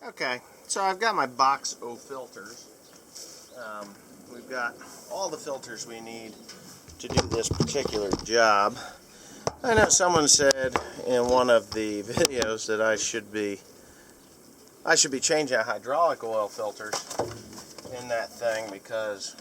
Okay, so I've got my box of filters. We've got all the filters we need to do this particular job. I know someone said in one of the videos that I should be changing out hydraulic oil filters in that thing because,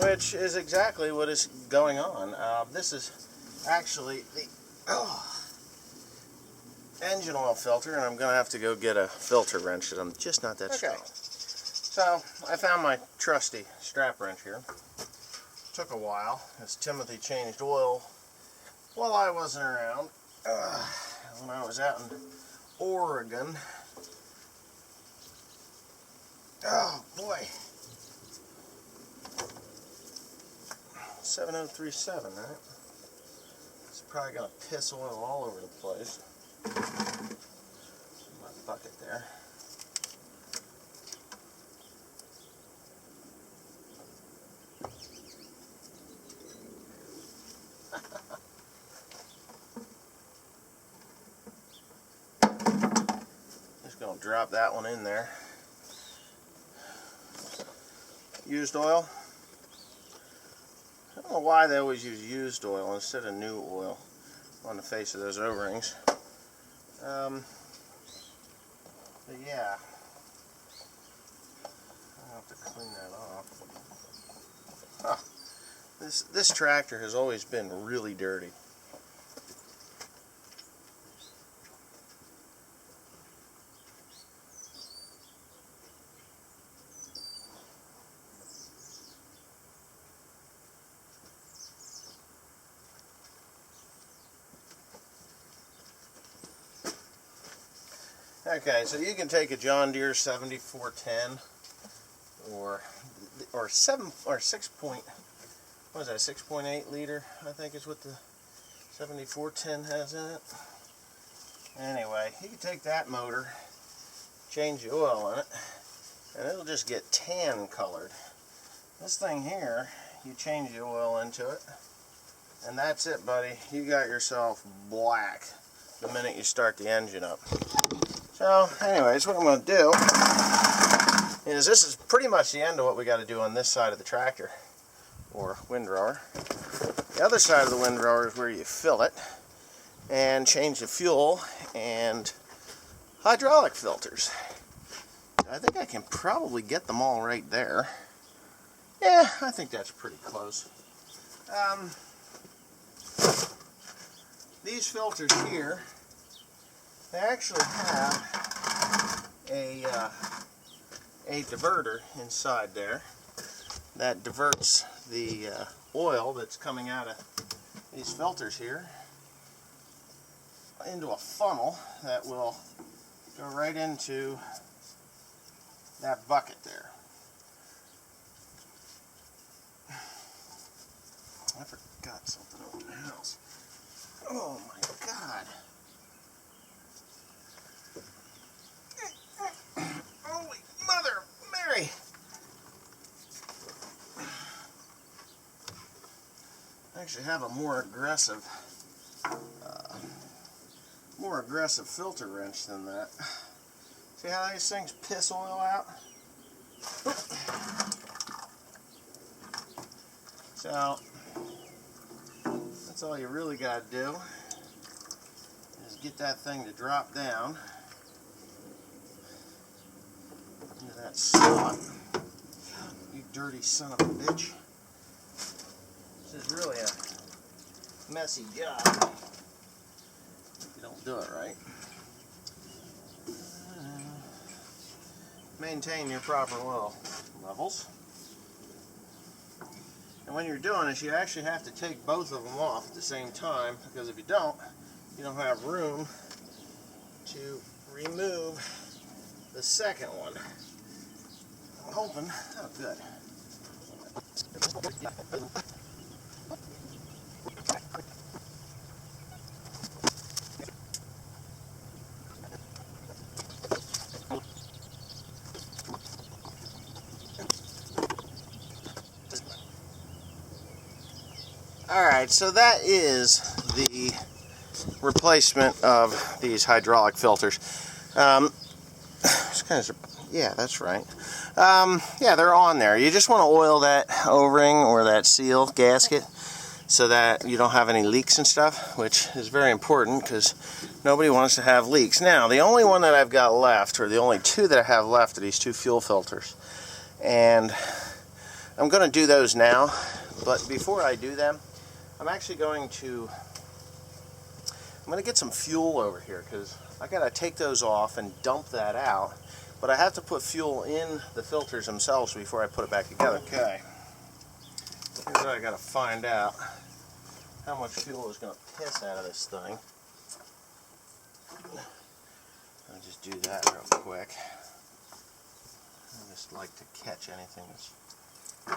which is exactly what is going on. This is actually the engine oil filter, and I'm going to have to go get a filter wrench because I'm just not that strong. So I found my trusty strap wrench here. Took a while as Timothy changed oil while I wasn't around. When I was out in Oregon. Oh boy. 7037, right? It's probably going to piss oil all over the place. My bucket there. Just going to drop that one in there. Used oil. I don't know why they always use used oil instead of new oil on the face of those O-rings. But yeah, I'll have to clean that off. Huh. This tractor has always been really dirty. Okay, so you can take a John Deere 7410 or 6.8 liter, I think is what the 7410 has in it. Anyway, you can take that motor, change the oil in it, and it'll just get tan colored. This thing here, you change the oil into it, and that's it, buddy. You got yourself black the minute you start the engine up. So, anyways, what I'm going to do is, this is pretty much the end of what we got to do on this side of the tractor, or windrower. The other side of the windrower is where you fill it, and change the fuel, and hydraulic filters. I think I can probably get them all right there. Yeah, I think that's pretty close. These filters here, they actually have a diverter inside there that diverts the oil that's coming out of these filters here into a funnel that will go right into that bucket there. I forgot something over the house. Oh my God. Holy Mother Mary! I actually have a more aggressive filter wrench than that. See how these things piss oil out? So that's all you really got to do is get that thing to drop down into that slot. You dirty son of a bitch. This is really a messy job if you don't do it right. Maintain your proper oil levels. And when you're doing this, you actually have to take both of them off at the same time, because if you don't have room to remove the second one. I'm hoping, oh good. Alright, so that is the replacement of these hydraulic filters. yeah, that's right. Yeah, they're on there. You just want to oil that O-ring or that seal gasket so that you don't have any leaks and stuff, which is very important because nobody wants to have leaks. Now, the only one that I've got left, or the only two that I have left, are these two fuel filters. And I'm going to do those now, but before I do them, I'm actually going to get some fuel over here because I got to take those off and dump that out. But I have to put fuel in the filters themselves before I put it back together. Okay. Here's what I got to find out. How much fuel is going to piss out of this thing. I'll just do that real quick. I just like to catch anything that's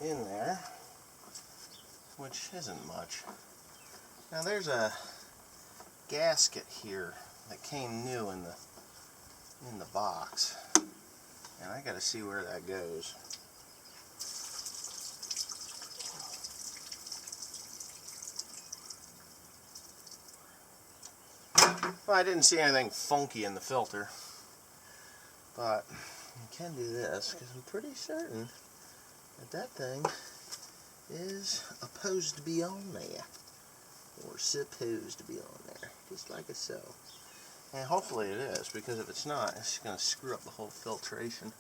in there, which isn't much. Now there's a gasket here that came new in the box, and I got to see where that goes. Well, I didn't see anything funky in the filter, but you can do this because I'm pretty certain that that thing is supposed to be on there, or supposed to be on there, just like so. And hopefully it is, because if it's not, it's going to screw up the whole filtration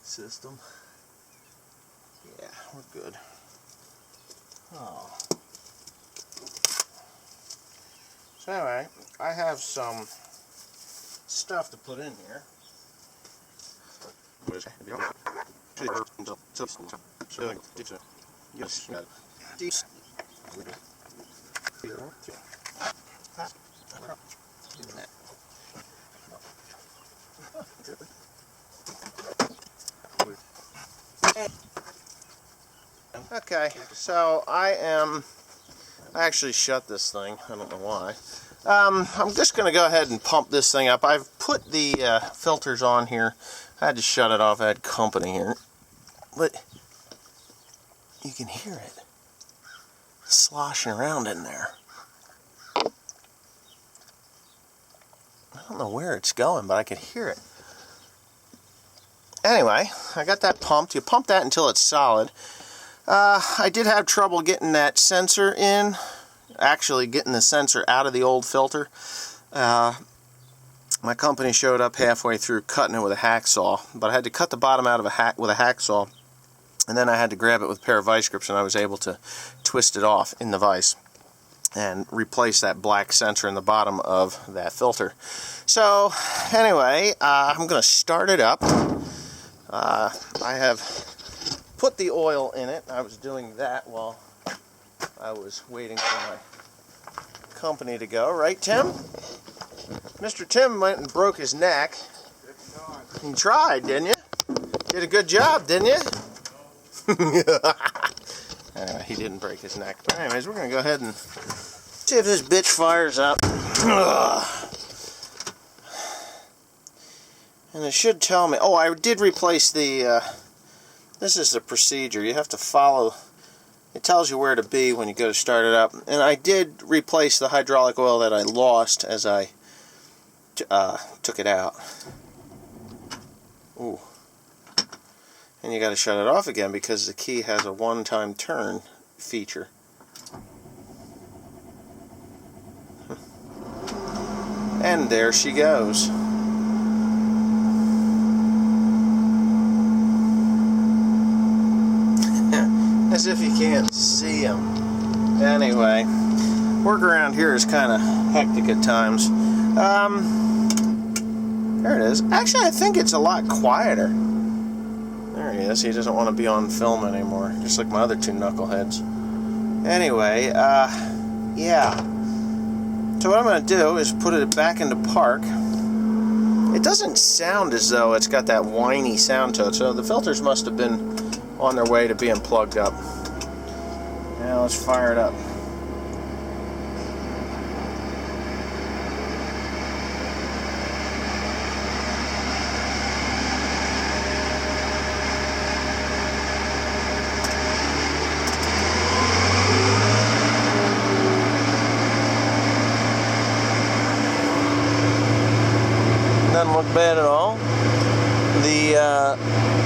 system. Yeah, we're good. Oh. So anyway, I have some stuff to put in here. Okay, so I actually shut this thing. I don't know why. I'm just going to go ahead and pump this thing up. I've put the filters on here. I had to shut it off. I had company here. But you can hear it sloshing around in there. I don't know where it's going, but I can hear it. Anyway, I got that pumped. You pump that until it's solid. I did have trouble getting that sensor in. Actually getting the sensor out of the old filter. My company showed up halfway through cutting it with a hacksaw, but I had to cut the bottom out of with a hacksaw, and then I had to grab it with a pair of vice grips, and I was able to twist it off in the vise and replace that black sensor in the bottom of that filter. So anyway, I'm going to start it up. I have put the oil in it. I was doing that while I was waiting for my company to go. Right, Tim? Mr. Tim went and broke his neck. You tried, didn't you? Did a good job, didn't you? Anyway, he didn't break his neck. But anyways, we're going to go ahead and see if this bitch fires up. And it should tell me... Oh, I did replace the... this is the procedure. You have to follow... It tells you where to be when you go to start it up. And I did replace the hydraulic oil that I lost as I took it out. Ooh. And you got to shut it off again because the key has a one-time turn feature. And there she goes. As if you can't see them. Anyway, work around here is kind of hectic at times. There it is. Actually, I think it's a lot quieter. There he is. He doesn't want to be on film anymore, just like my other two knuckleheads. Anyway, yeah. So what I'm going to do is put it back into park. It doesn't sound as though it's got that whiny sound to it, so the filters must have been on their way to being plugged up. Now let's fire it up. Doesn't look bad at all. The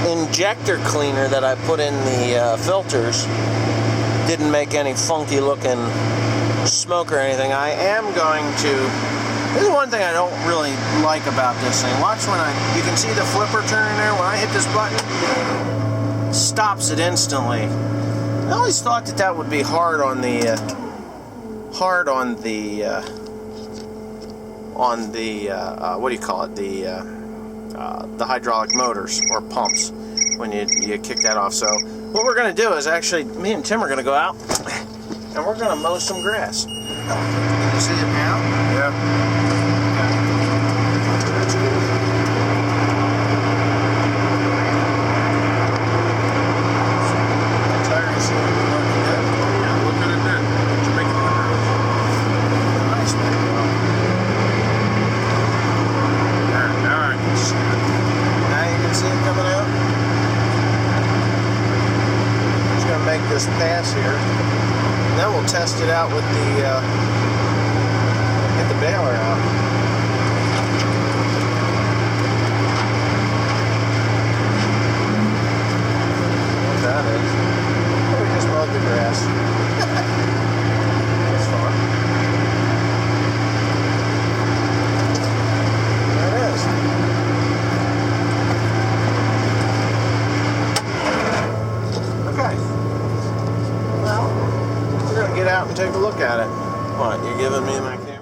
injector cleaner that I put in the filters didn't make any funky looking smoke or anything. I am going to, this is one thing I don't really like about this thing. Watch when you can see the flipper turning there. When I hit this button, it stops it instantly. I always thought that would be hard on the what do you call it, the hydraulic motors or pumps when you kick that off. So what we're going to do is actually, me and Tim are going to go out and we're going to mow some grass. Can you see it now? Yeah. This pass here, and then we'll test it out with the get the baler out. What that is? Oh, we just mowed the grass. That's fun. There it is. Okay. Well, we're going to get out and take a look at it. What, you're giving me my camera?